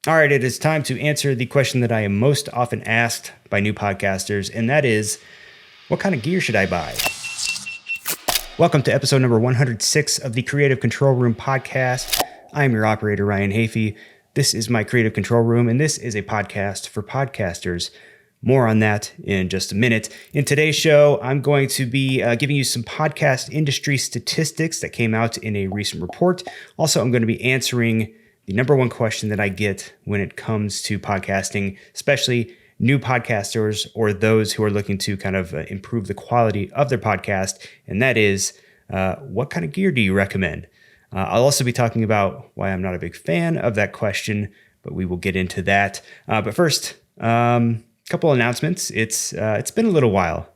All right, it is time to answer the question that I am most often asked by new podcasters, and that is, what kind of gear should I buy? Welcome to episode number 106 of the Creative Control Room podcast. I am your operator, Ryan Hafey. This is my Creative Control Room, and this is a podcast for podcasters. More on that in just a minute. In today's show, I'm going to be giving you some podcast industry statistics that came out in a recent report. Also, I'm going to be answering the number one question that I get when it comes to podcasting, especially new podcasters or those who are looking to kind of improve the quality of their podcast, and that is, what kind of gear do you recommend? I'll also be talking about why I'm not a big fan of that question, but we will get into that. But first, couple announcements. It's been a little while.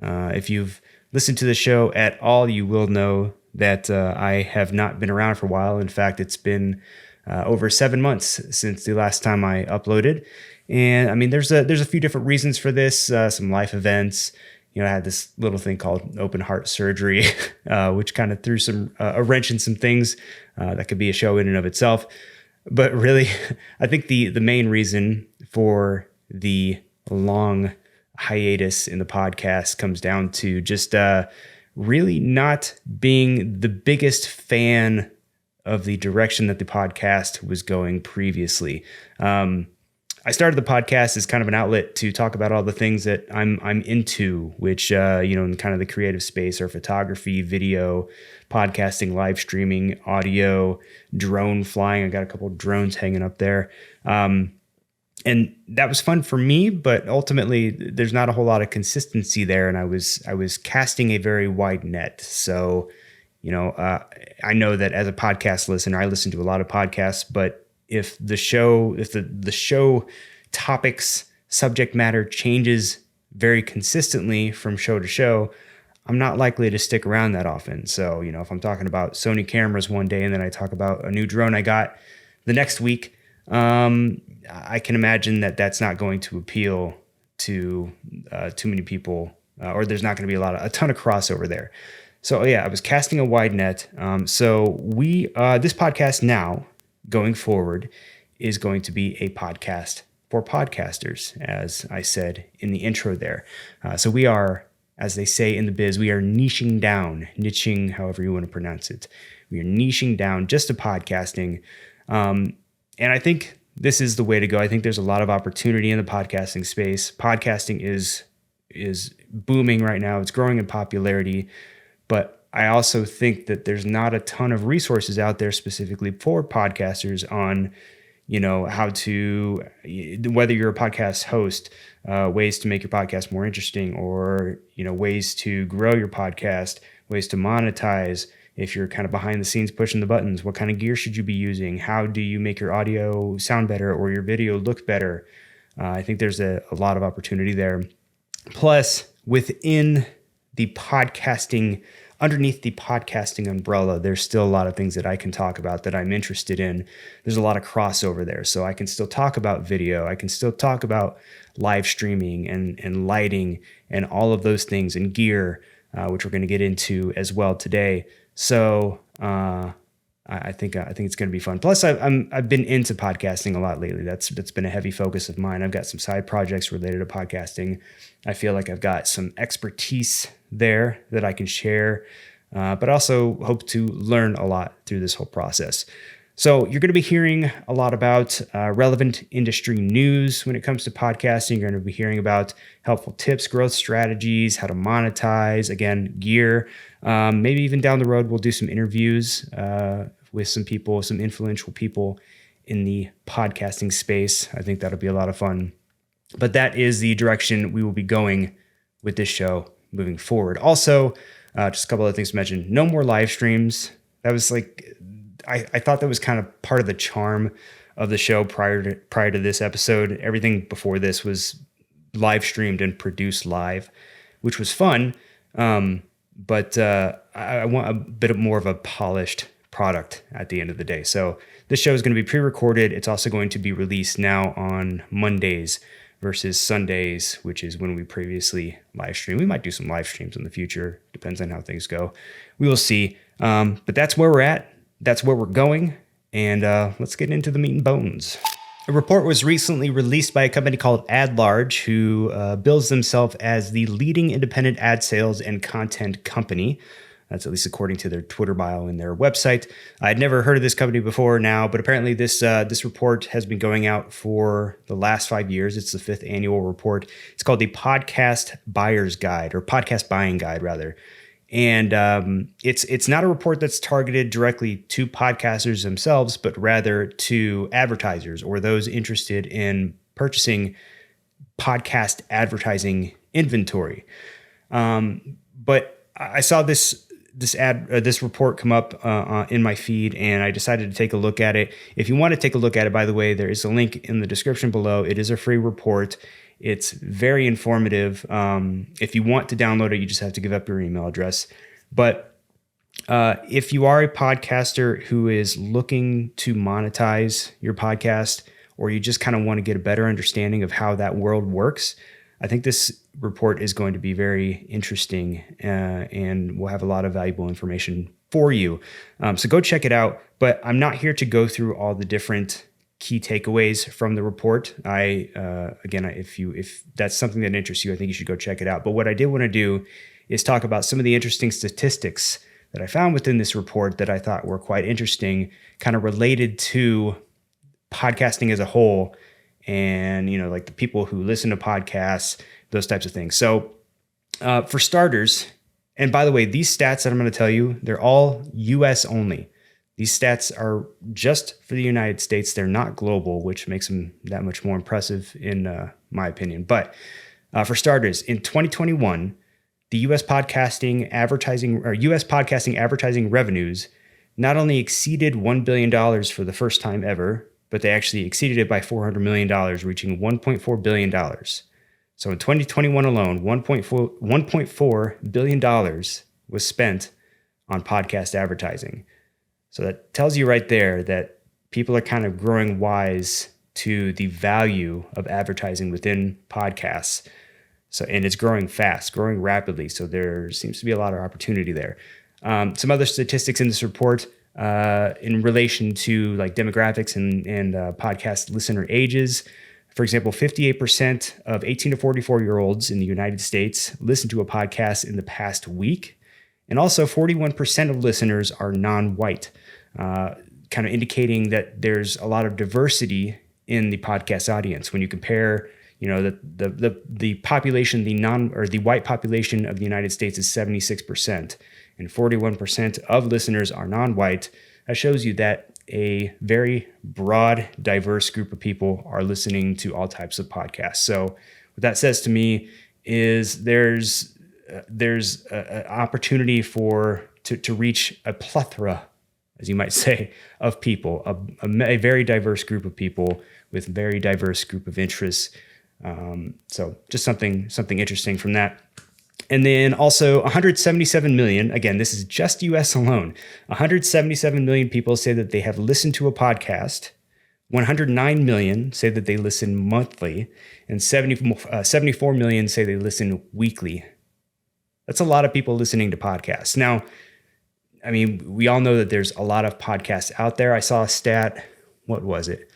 If you've listened to the show at all, you will know that I have not been around for a while. In fact, it's been over 7 months since the last time I uploaded. And I mean, there's a few different reasons for this. Some life events. You know, I had this little thing called open heart surgery, which kind of threw a wrench in some things. That could be a show in and of itself. But really, I think the main reason for the long hiatus in the podcast comes down to just really not being the biggest fan of the direction that the podcast was going previously. I started the podcast as kind of an outlet to talk about all the things that I'm into, which in kind of the creative space are photography, video, podcasting, live streaming, audio, drone flying. I got a couple of drones hanging up there. And that was fun for me, but ultimately there's not a whole lot of consistency there. And I was casting a very wide net. So, I know that as a podcast listener, I listen to a lot of podcasts, but if the show topics, subject matter changes very consistently from show to show, I'm not likely to stick around that often. So, if I'm talking about Sony cameras one day and then I talk about a new drone I got the next week, I can imagine that that's not going to appeal to too many people, or there's not going to be a ton of crossover there. So yeah, I was casting a wide net. So this podcast now going forward is going to be a podcast for podcasters, as I said in the intro there. So we are, as they say in the biz, we are niching, however you want to pronounce it. We are niching down just to podcasting. And I think this is the way to go. I think there's a lot of opportunity in the podcasting space. Podcasting is booming right now. It's growing in popularity, but I also think that there's not a ton of resources out there specifically for podcasters on, how to, whether you're a podcast host, ways to make your podcast more interesting, or, ways to grow your podcast, ways to monetize. If you're kind of behind the scenes pushing the buttons, what kind of gear should you be using? How do you make your audio sound better or your video look better? I think there's a lot of opportunity there. Plus, underneath the podcasting umbrella, there's still a lot of things that I can talk about that I'm interested in. There's a lot of crossover there. So I can still talk about video. I can still talk about live streaming and lighting and all of those things, and gear, which we're going to get into as well today. So I think it's going to be fun. Plus, I've been into podcasting a lot lately. That's been a heavy focus of mine. I've got some side projects related to podcasting. I feel like I've got some expertise there that I can share, but also hope to learn a lot through this whole process. So you're going to be hearing a lot about relevant industry news when it comes to podcasting. You're going to be hearing about helpful tips, growth strategies, how to monetize, again, gear. Maybe even down the road, we'll do some interviews with some people, some influential people in the podcasting space. I think that'll be a lot of fun. But that is the direction we will be going with this show moving forward. Also, just a couple of things to mention. No more live streams. That was I thought that was kind of part of the charm of the show prior to this episode. Everything before this was live streamed and produced live, which was fun. But I want a bit more of a polished product at the end of the day. So this show is going to be pre-recorded. It's also going to be released now on Mondays versus Sundays, which is when we previously live stream. We might do some live streams in the future. Depends on how things go. We will see. But that's where we're at. That's where we're going. And let's get into the meat and bones. A report was recently released by a company called AdLarge, who bills themselves as the leading independent ad sales and content company. That's at least according to their Twitter bio and their website. I'd never heard of this company before now, but apparently this report has been going out for the last 5 years. It's the 5th annual report. It's called the Podcast Buyer's Guide, or Podcast Buying Guide, rather. And it's not a report that's targeted directly to podcasters themselves, but rather to advertisers or those interested in purchasing podcast advertising inventory. But I saw this report come up in my feed, and I decided to take a look at it. If you want to take a look at it, by the way, there is a link in the description below. It is a free report. It's very informative. If you want to download it, you just have to give up your email address. But if you are a podcaster who is looking to monetize your podcast, or you just kind of want to get a better understanding of how that world works, I think this report is going to be very interesting and will have a lot of valuable information for you. So go check it out. But I'm not here to go through all the different key takeaways from the report. If that's something that interests you, I think you should go check it out. But what I did want to do is talk about some of the interesting statistics that I found within this report that I thought were quite interesting, kind of related to podcasting as a whole, and like the people who listen to podcasts, those types of things. So for starters, and by the way, these stats that I'm going to tell you, they're all US only. These stats are just for the United States. They're not global, which makes them that much more impressive in my opinion. But for starters, in 2021, the US podcasting advertising revenues not only exceeded $1 billion for the first time ever, but they actually exceeded it by $400 million, reaching $1.4 billion. So in 2021 alone, $1.4 billion was spent on podcast advertising. So that tells you right there that people are kind of growing wise to the value of advertising within podcasts. And it's growing fast, growing rapidly. So there seems to be a lot of opportunity there. Some other statistics in this report in relation to like demographics and podcast listener ages. For example, 58% of 18 to 44-year-olds in the United States listen to a podcast in the past week. And also 41% of listeners are non-white, kind of indicating that there's a lot of diversity in the podcast audience. When you compare, the population, the white population of the United States is 76%, and 41% of listeners are non-white. That shows you that a very broad, diverse group of people are listening to all types of podcasts. So what that says to me is there's an opportunity to reach a plethora, as you might say, of people, a very diverse group of people with very diverse group of interests. So just something interesting from that. And then also 177 million, again, this is just US alone, 177 million people say that they have listened to a podcast. 109 million say that they listen monthly, and 74 million say they listen weekly. That's a lot of people listening to podcasts. Now, I mean, we all know that there's a lot of podcasts out there. I saw a stat. What was it?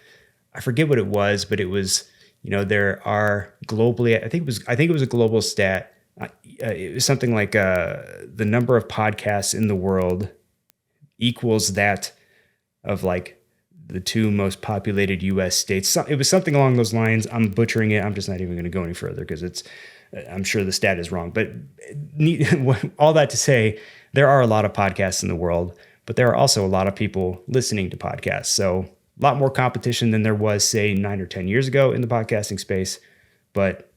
I forget what it was, but it was, there are globally, I think it was a global stat. It was something like the number of podcasts in the world equals that of like the 2 most populated U.S. states. It was something along those lines. I'm butchering it. I'm just not even going to go any further because I'm sure the stat is wrong. But all that to say, there are a lot of podcasts in the world, but there are also a lot of people listening to podcasts. So a lot more competition than there was, say, 9 or 10 years ago in the podcasting space, but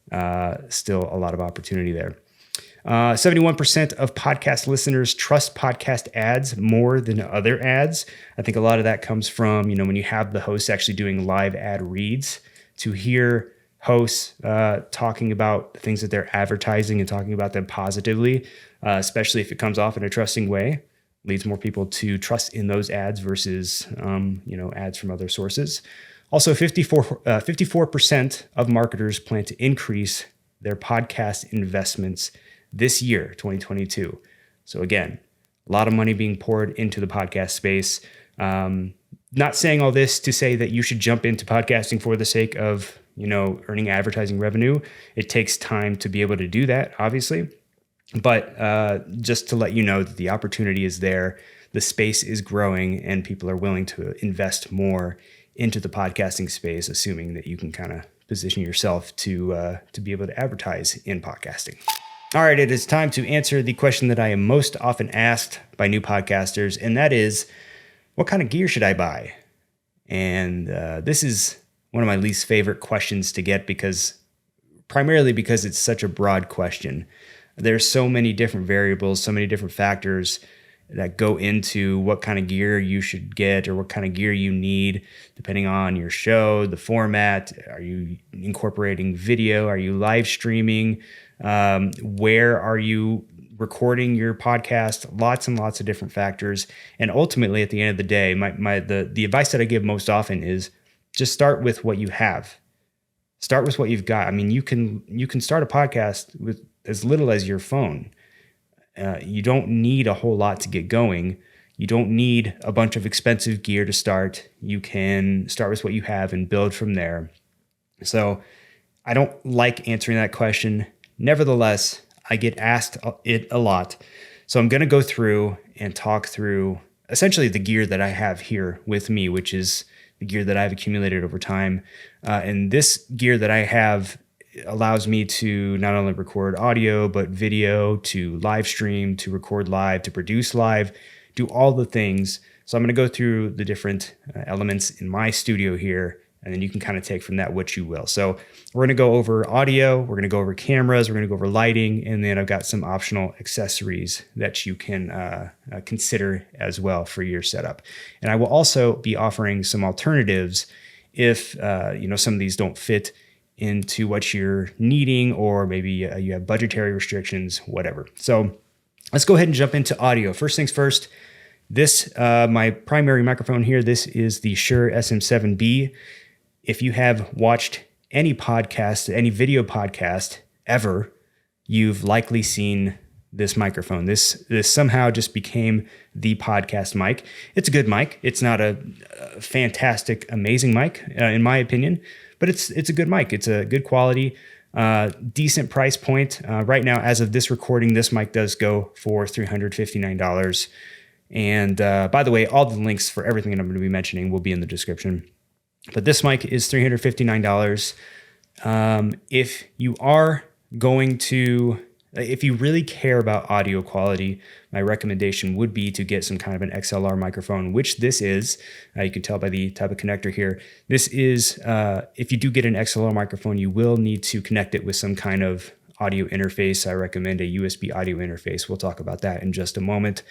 still a lot of opportunity there. 71% of podcast listeners trust podcast ads more than other ads. I think a lot of that comes from, when you have the hosts actually doing live ad reads, to hear hosts talking about the things that they're advertising and talking about them positively, especially if it comes off in a trusting way, leads more people to trust in those ads versus, ads from other sources. Also, 54% of marketers plan to increase their podcast investments this year, 2022. So again, a lot of money being poured into the podcast space. Not saying all this to say that you should jump into podcasting for the sake of, earning advertising revenue. It takes time to be able to do that, obviously. But just to let you know that the opportunity is there, the space is growing, and people are willing to invest more into the podcasting space, assuming that you can kind of position yourself to be able to advertise in podcasting. All right, it is time to answer the question that I am most often asked by new podcasters, and that is, what kind of gear should I buy? And this is one of my least favorite questions to get primarily because it's such a broad question. There's so many different variables, so many different factors that go into what kind of gear you should get or what kind of gear you need, depending on your show, the format. Are you incorporating video? Are you live streaming? Where are you recording your podcast? Lots and lots of different factors. And ultimately, at the end of the day, the advice that I give most often is just start with what you have. Start with what you've got. I mean, you can start a podcast with as little as your phone. You don't need a whole lot to get going. You don't need a bunch of expensive gear to start. You can start with what you have and build from there. So I don't like answering that question. Nevertheless, I get asked it a lot. So I'm going to go through and talk through essentially the gear that I have here with me, which is the gear that I've accumulated over time. And this gear that I have allows me to not only record audio, but video, to live stream, to record live, to produce live, do all the things. So I'm going to go through the different elements in my studio here, and then you can kind of take from that what you will. So we're going to go over audio, we're going to go over cameras, we're going to go over lighting, and then I've got some optional accessories that you can consider as well for your setup. And I will also be offering some alternatives if some of these don't fit into what you're needing, or maybe you have budgetary restrictions, whatever. So let's go ahead and jump into audio. First things first, this, my primary microphone here, this is the Shure SM7B. If you have watched any podcast, any video podcast ever, you've likely seen this microphone. This somehow just became the podcast mic. It's a good mic. It's not a fantastic, amazing mic, in my opinion, but it's a good mic. It's a good quality, decent price point. Right now, as of this recording, this mic does go for $359. And by the way, all the links for everything that I'm going to be mentioning will be in the description. But this mic is $359. If you are going to, if you really care about audio quality, my recommendation would be to get some kind of an XLR microphone, which this is. You can tell by the type of connector here. This is, if you do get an XLR microphone, you will need to connect it with some kind of audio interface. I recommend a USB audio interface. We'll talk about that in just a moment.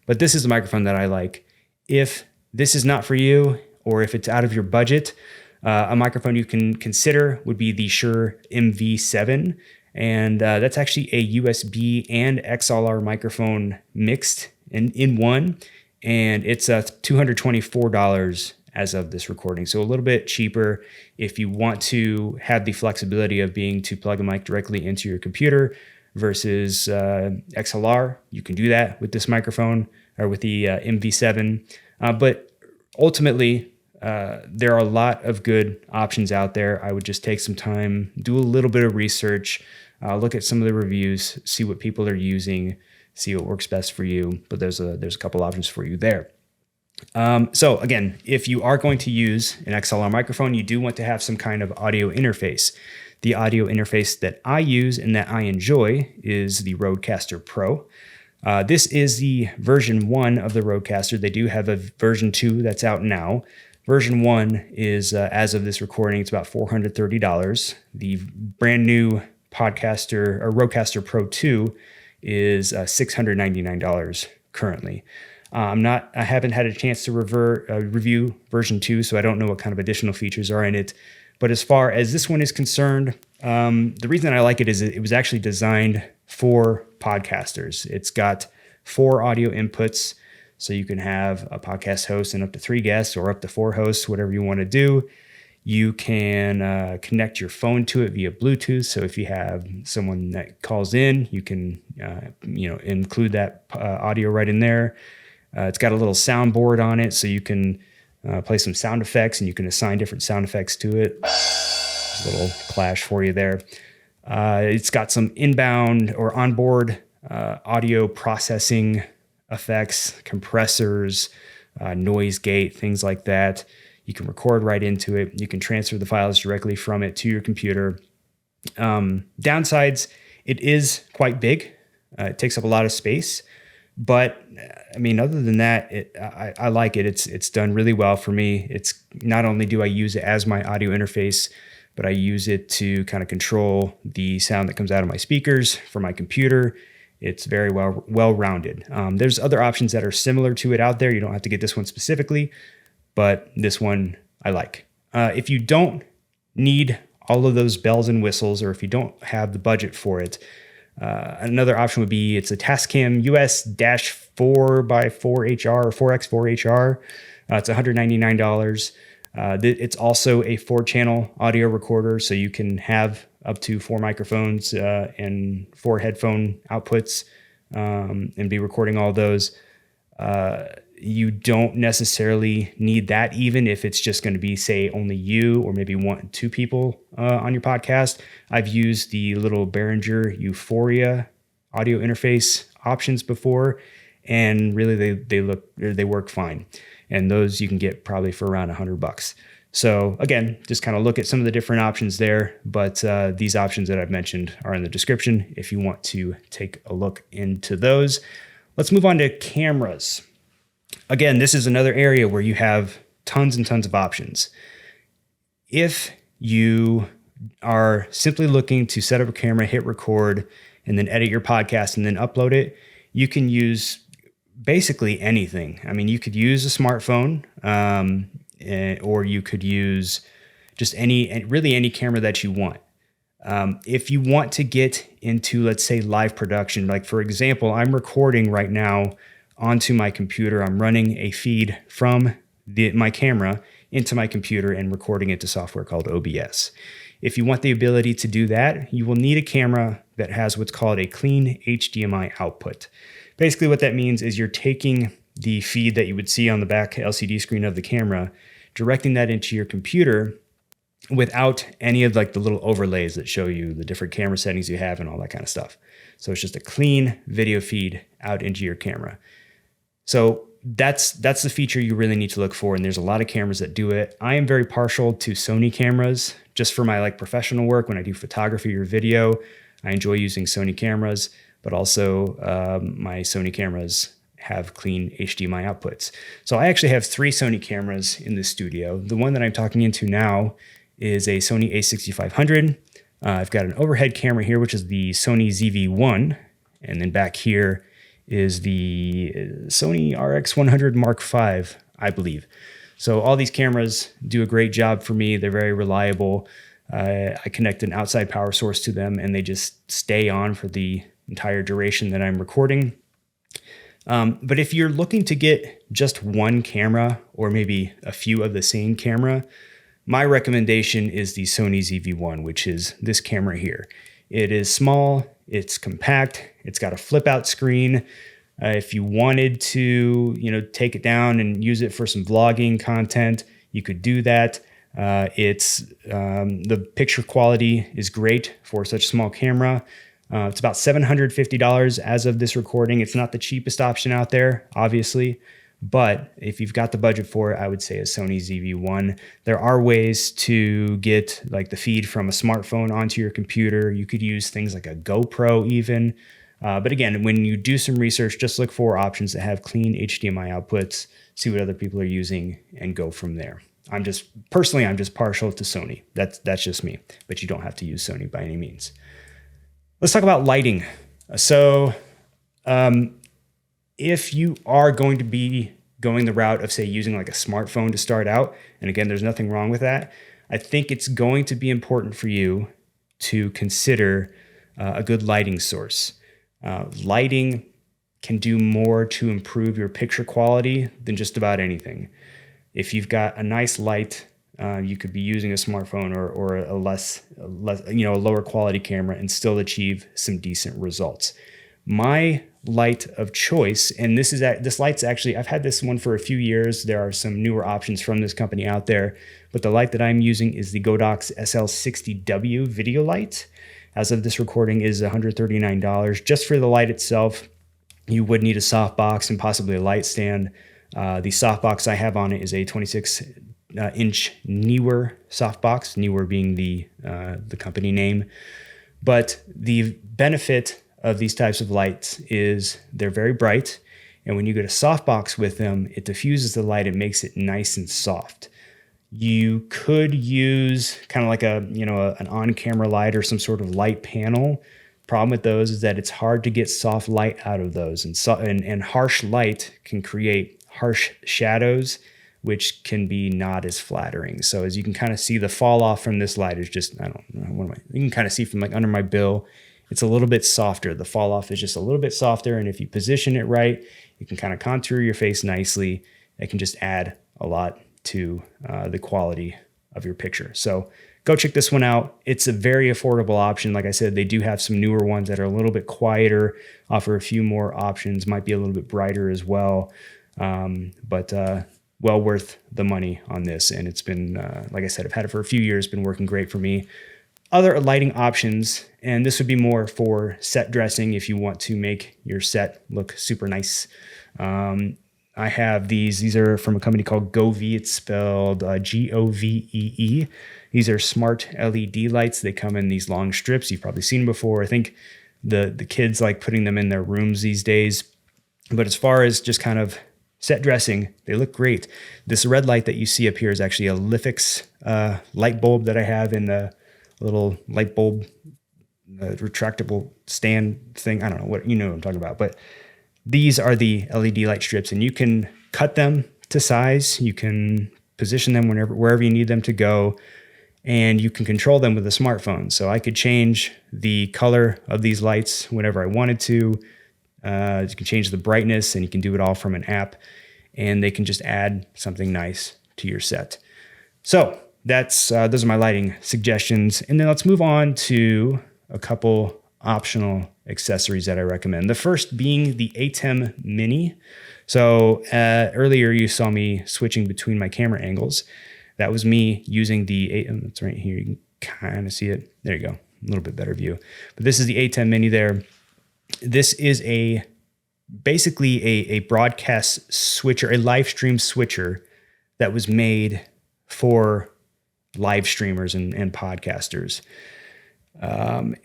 But this is the microphone that I like. If this is not for you, or if it's out of your budget, a microphone you can consider would be the Shure MV7. And that's actually a USB and XLR microphone mixed in one. And it's $224 as of this recording. So a little bit cheaper if you want to have the flexibility of being to plug a mic directly into your computer versus XLR. You can do that with this microphone or with the MV7. But ultimately, there are a lot of good options out there. I would just take some time, do a little bit of research, look at some of the reviews, see what people are using, see what works best for you. But there's a couple options for you there. So again, if you are going to use an XLR microphone, you do want to have some kind of audio interface. The audio interface that I use and that I enjoy is the Rodecaster Pro. This is the version 1 of the Rodecaster. They do have a version 2 that's out now. Version 1 is, as of this recording, it's about $430. The brand new Rodecaster Pro 2 is $699 currently. I haven't had a chance to review version 2, so I don't know what kind of additional features are in it. But as far as this one is concerned, the reason I like it is it was actually designed for podcasters. It's got 4 audio inputs, so you can have a podcast host and up to 3 guests or up to 4 hosts, whatever you want to do. You can connect your phone to it via Bluetooth. So if you have someone that calls in, you can include that audio right in there. It's got a little soundboard on it, so you can play some sound effects, and you can assign different sound effects to it. Just a little clash for you there. It's got some inbound or onboard audio processing effects, compressors, noise gate, things like that. You can record right into it. You can transfer the files directly from it to your computer. Downsides, it is quite big. It takes up a lot of space. But I mean, other than that, I like it. It's done really well for me. It's not only do I use it as my audio interface, but I use it to kind of control the sound that comes out of my speakers for my computer. It's very well-rounded. There's other options that are similar to it out there. You don't have to get this one specifically, but this one I like. If you don't need all of those bells and whistles, or if you don't have the budget for it, another option would be it's a Tascam US-4x4HR or 4x4HR. It's $199. It's also a 4-channel audio recorder, so you can have up to 4 microphones and 4 headphone outputs and be recording all those. You don't necessarily need that, even if it's just going to be, say, only you or maybe 1-2 people on your podcast. I've used the little Behringer Euphoria audio interface options before, and really they work fine. And those you can get probably for around $100. So again, just kind of look at some of the different options there, but these options that I've mentioned are in the description if you want to take a look into those. Let's move on to cameras. Again, this is another area where you have tons and tons of options. If you are simply looking to set up a camera, hit record, and then edit your podcast and then upload it, you can use basically anything. I mean, you could use a smartphone, or you could use just any camera that you want. If you want to get into, let's say, live production, like for example, I'm recording right now onto my computer. I'm running a feed from my camera into my computer and recording it to software called OBS. If you want the ability to do that, you will need a camera that has what's called a clean HDMI output. Basically what that means is you're taking the feed that you would see on the back LCD screen of the camera, directing that into your computer without any of like the little overlays that show you the different camera settings you have and all that kind of stuff. So it's just a clean video feed out into your camera. So that's the feature you really need to look for, and there's a lot of cameras that do it. I am very partial to Sony cameras just for my professional work. When I do photography or video, I enjoy using Sony cameras, but also my Sony cameras have clean HDMI outputs. So I actually have 3 Sony cameras in the studio. The one that I'm talking into now is a Sony a6500. I've got an overhead camera here, which is the Sony ZV-1, and then back here is the Sony RX100 Mark V, I believe. So all these cameras do a great job for me. They're very reliable. I connect an outside power source to them, and they just stay on for the entire duration that I'm recording. But if you're looking to get just one camera or maybe a few of the same camera, my recommendation is the Sony ZV-1, which is this camera here. It is small, it's compact, it's got a flip out screen. If you wanted to, take it down and use it for some vlogging content, you could do that. The picture quality is great for such a small camera. It's about $750 as of this recording. It's not the cheapest option out there, obviously, but if you've got the budget for it, I would say a Sony ZV-1. There are ways to get the feed from a smartphone onto your computer. You could use things like a GoPro even. But again, when you do some research, just look for options that have clean HDMI outputs, see what other people are using, and go from there. I'm just partial to Sony. That's just me, but you don't have to use Sony by any means. Let's talk about lighting. So if you are going to be going the route of, say, using a smartphone to start out, and again, there's nothing wrong with that, I think it's going to be important for you to consider a good lighting source. Lighting can do more to improve your picture quality than just about anything. If you've got a nice light, you could be using a smartphone or a lower quality camera and still achieve some decent results. My light of choice. And this light's actually, I've had this one for a few years. There are some newer options from this company out there, but the light that I'm using is the Godox SL60W video light. As of this recording is $139. Just for the light itself, you would need a softbox and possibly a light stand. The softbox I have on it is a 26-inch Neewer softbox, Neewer being the company name. But the benefit of these types of lights is they're very bright, and when you get a softbox with them, it diffuses the light. It makes it nice and soft. You could use kind of like an on-camera light or some sort of light panel. Problem with those is that it's hard to get soft light out of those, and harsh light can create harsh shadows, which can be not as flattering. So as you can kind of see, the fall off from this light is just, I don't know, you can kind of see from like under my bill, it's a little bit softer. The fall off is just a little bit softer. And if you position it right, you can kind of contour your face nicely. It can just add a lot to the quality of your picture. So go check this one out. It's a very affordable option. Like I said, they do have some newer ones that are a little bit quieter, offer a few more options, might be a little bit brighter as well. But well worth the money on this. And it's been, like I said, I've had it for a few years, been working great for me. Other lighting options, and this would be more for set dressing if you want to make your set look super nice. I have these are from a company called Govee. It's spelled Govee. These are smart LED lights. They come in these long strips. You've probably seen them before. I think the kids like putting them in their rooms these days. But as far as just kind of set dressing, they look great. This red light that you see up here is actually a Lifix light bulb that I have in the little light bulb retractable stand thing. I don't know what I'm talking about, but these are the LED light strips, and you can cut them to size. You can position them wherever you need them to go, and you can control them with a smartphone. So I could change the color of these lights whenever I wanted to. You can change the brightness, and you can do it all from an app, and they can just add something nice to your set. So those are my lighting suggestions. And then let's move on to a couple optional accessories that I recommend. The first being the ATEM Mini. So earlier you saw me switching between my camera angles. That was me using the ATEM. It's right here. You can kind of see it. There you go. A little bit better view. But this is the ATEM Mini there. This is basically a broadcast switcher, a live stream switcher that was made for live streamers and podcasters.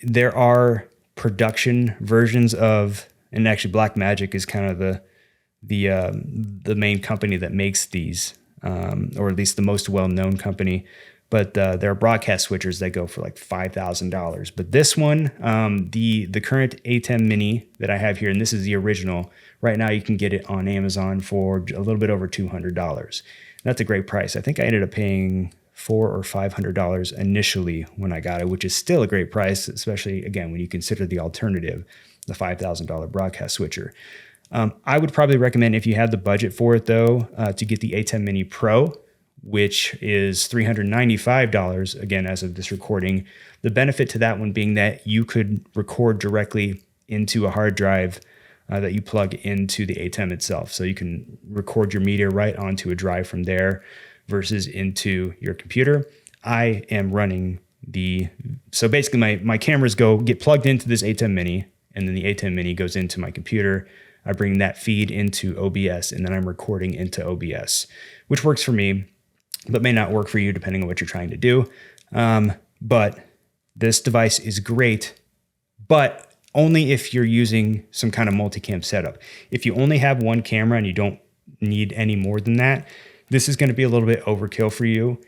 There are production versions of, and actually Blackmagic is kind of the main company that makes these, or at least the most well-known company. But there are broadcast switchers that go for like $5,000. But this one, the current ATEM Mini that I have here, and this is the original, right now you can get it on Amazon for a little bit over $200. That's a great price. I think I ended up paying $400 or $500 initially when I got it, which is still a great price, especially, again, when you consider the alternative, the $5,000 broadcast switcher. I would probably recommend, if you have the budget for it, though, to get the ATEM Mini Pro, which is $395, again, as of this recording. The benefit to that one being that you could record directly into a hard drive that you plug into the ATEM itself. So you can record your media right onto a drive from there versus into your computer. I am running so basically my cameras get plugged into this ATEM Mini, and then the ATEM Mini goes into my computer. I bring that feed into OBS, and then I'm recording into OBS, which works for me, but may not work for you depending on what you're trying to do. But this device is great, but only if you're using some kind of multicam setup. If you only have one camera and you don't need any more than that, this is going to be a little bit overkill for you.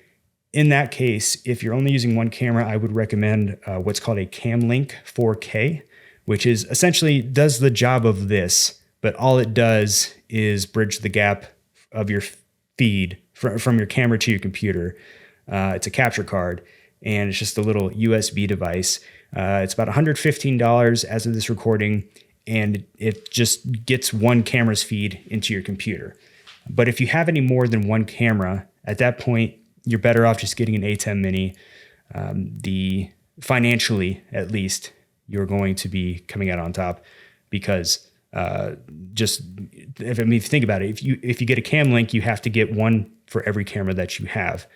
In that case, if you're only using one camera, I would recommend what's called a CamLink 4K, which is essentially does the job of this, but all it does is bridge the gap of your feed from your camera to your computer. It's a capture card, and it's just a little USB device. It's about $115 as of this recording, and it just gets one camera's feed into your computer. But if you have any more than one camera, at that point, you're better off just getting an ATEM Mini. Financially, at least, you're going to be coming out on top because if you think about it, if you get a Cam Link, you have to get one for every camera that you have.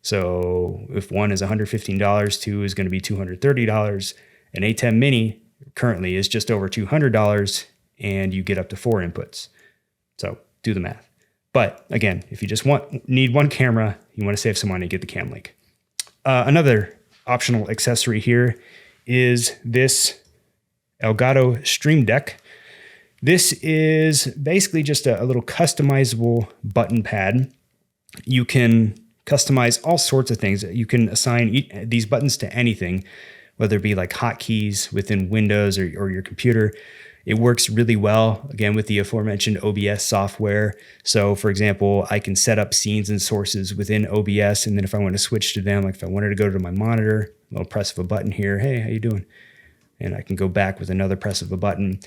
So if one is $115, two is going to be $230. An A10 Mini currently is just over $200, and you get up to 4 inputs. So do the math. But again, if you just need one camera, you want to save some money, get the Cam Link. Another optional accessory here is this Elgato Stream Deck. This is basically just a little customizable button pad. You can customize all sorts of things. You can assign these buttons to anything, whether it be like hotkeys within Windows or your computer. It works really well, again, with the aforementioned OBS software. So for example, I can set up scenes and sources within OBS. And then if I want to switch to them, like if I wanted to go to my monitor, a little press of a button here, hey, how you doing? And I can go back with another press of a button.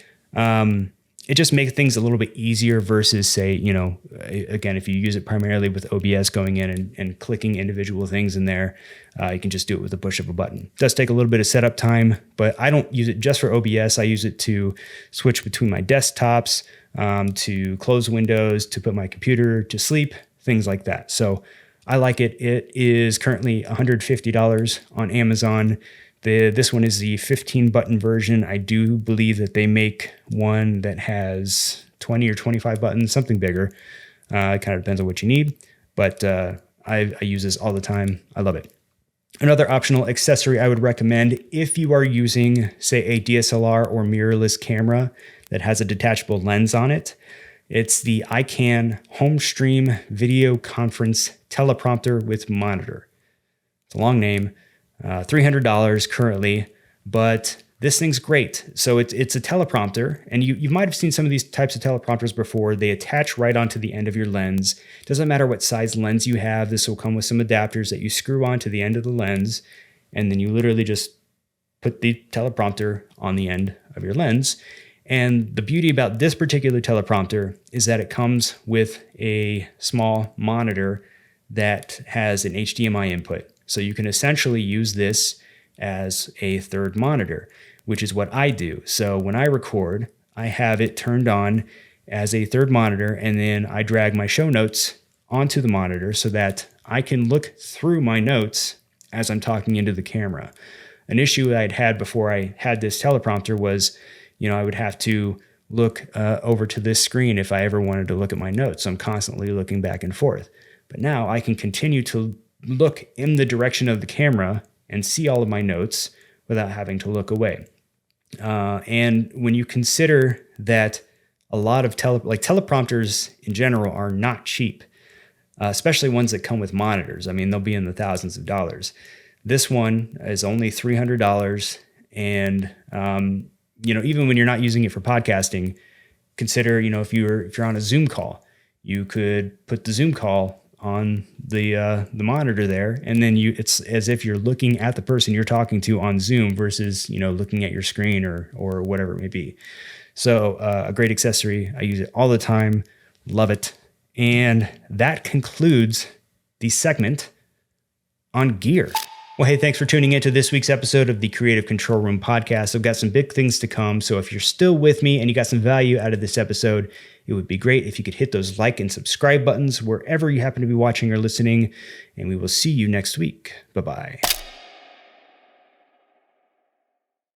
It just makes things a little bit easier versus, say, again, if you use it primarily with OBS, going in and clicking individual things in there, you can just do it with the push of a button. It does take a little bit of setup time, but I don't use it just for OBS. I use it to switch between my desktops, to close windows, to put my computer to sleep, things like that. So I like it. It is currently $150 on Amazon. This one is the 15 button version. I do believe that they make one that has 20 or 25 buttons, something bigger. It kind of depends on what you need, but I use this all the time. I love it. Another optional accessory I would recommend if you are using, say, a DSLR or mirrorless camera that has a detachable lens on it. It's the iCan Homestream Video Conference Teleprompter with Monitor. It's a long name. $300 currently, but this thing's great. So it's a teleprompter, and you might have seen some of these types of teleprompters before. They attach right onto the end of your lens. Doesn't matter what size lens you have. This will come with some adapters that you screw onto the end of the lens, and then you literally just put the teleprompter on the end of your lens. And the beauty about this particular teleprompter is that it comes with a small monitor that has an HDMI input. So you can essentially use this as a third monitor, which is what I do. So when I record, I have it turned on as a third monitor, and then I drag my show notes onto the monitor so that I can look through my notes as I'm talking into the camera. An issue I'd had before I had this teleprompter was, I would have to look over to this screen if I ever wanted to look at my notes. So I'm constantly looking back and forth. But now I can continue to look in the direction of the camera and see all of my notes without having to look away. And when you consider that a lot of teleprompters in general are not cheap, especially ones that come with monitors. I mean, they'll be in the thousands of dollars. This one is only $300. And, even when you're not using it for podcasting, consider, if you're on a Zoom call, you could put the Zoom call on the monitor there, and then it's as if you're looking at the person you're talking to on Zoom versus looking at your screen or whatever it may be. So a great accessory. I use it all the time. Love it. And that concludes the segment on gear. Well, hey, thanks for tuning into this week's episode of the Creative Control Room podcast. I've got some big things to come, so if you're still with me and you got some value out of this episode, it would be great if you could hit those like and subscribe buttons wherever you happen to be watching or listening, and we will see you next week. Bye-bye.